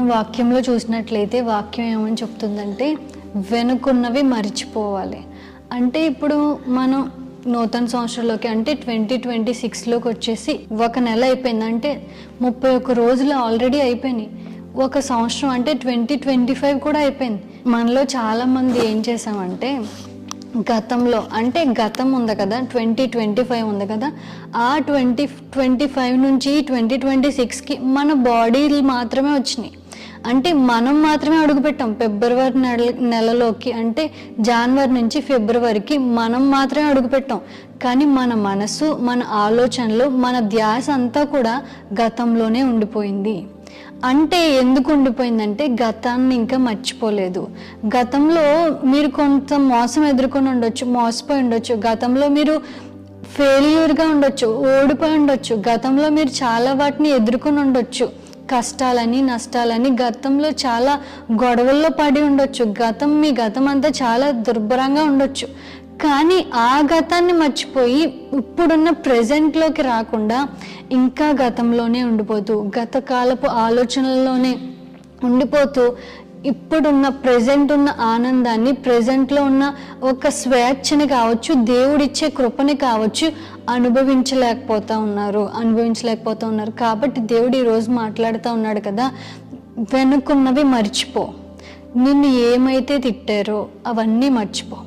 మనం వాక్యంలో చూసినట్లయితే వాక్యం ఏమని చెప్తుందంటే వెనుకున్నవి మర్చిపోవాలి. అంటే ఇప్పుడు మనం నూతన సంవత్సరంలోకి అంటే 2026లోకి వచ్చేసి 1 నెల అయిపోయింది. అంటే 31 రోజులు ఆల్రెడీ అయిపోయినాయి. 1 సంవత్సరం అంటే 2025 కూడా అయిపోయింది. మనలో చాలామంది ఏం చేసామంటే గతంలో అంటే గతం ఉంది కదా, 2025 ఉంది కదా, ఆ 2025 నుంచి 2026కి మన బాడీలు మాత్రమే వచ్చినాయి. అంటే మనం మాత్రమే అడుగుపెట్టాం ఫిబ్రవరి నెలలోకి. అంటే జనవరి నుంచి ఫిబ్రవరికి మనం మాత్రమే అడుగుపెట్టాం. కానీ మన మనసు, మన ఆలోచనలు, మన ధ్యాస అంతా కూడా గతంలోనే ఉండిపోయింది. అంటే ఎందుకు ఉండిపోయిందంటే గతాన్ని ఇంకా మర్చిపోలేదు. గతంలో మీరు కొంత మోసం ఎదుర్కొని ఉండొచ్చు, మోసపోయి ఉండొచ్చు, గతంలో మీరు ఫెయిల్యూర్గా ఉండొచ్చు, ఓడిపోయి ఉండొచ్చు, గతంలో మీరు చాలా వాటిని ఎదుర్కొని ఉండొచ్చు, కష్టాలని నష్టాలని, గతంలో చాలా గొడవల్లో పడి ఉండొచ్చు, మీ గతం అంతా చాలా దుర్భరంగా ఉండొచ్చు. కానీ ఆ గతాన్ని మర్చిపోయి ఇప్పుడున్న ప్రజెంట్లోకి రాకుండా ఇంకా గతంలోనే ఉండిపోతూ, గత కాలపు ఆలోచనల్లోనే ఉండిపోతూ ఇప్పుడున్న ప్రజెంట్ ఉన్న ఆనందాన్ని, ప్రజెంట్లో ఉన్న ఒక స్వేచ్ఛని కావచ్చు, దేవుడిచ్చే కృపని కావచ్చు అనుభవించలేకపోతూ ఉన్నారు. కాబట్టి దేవుడు ఈరోజు మాట్లాడుతూ ఉన్నాడు కదా, వెనుకున్నవి మర్చిపో. నిన్ను ఏమైతే తిట్టారో అవన్నీ మర్చిపో.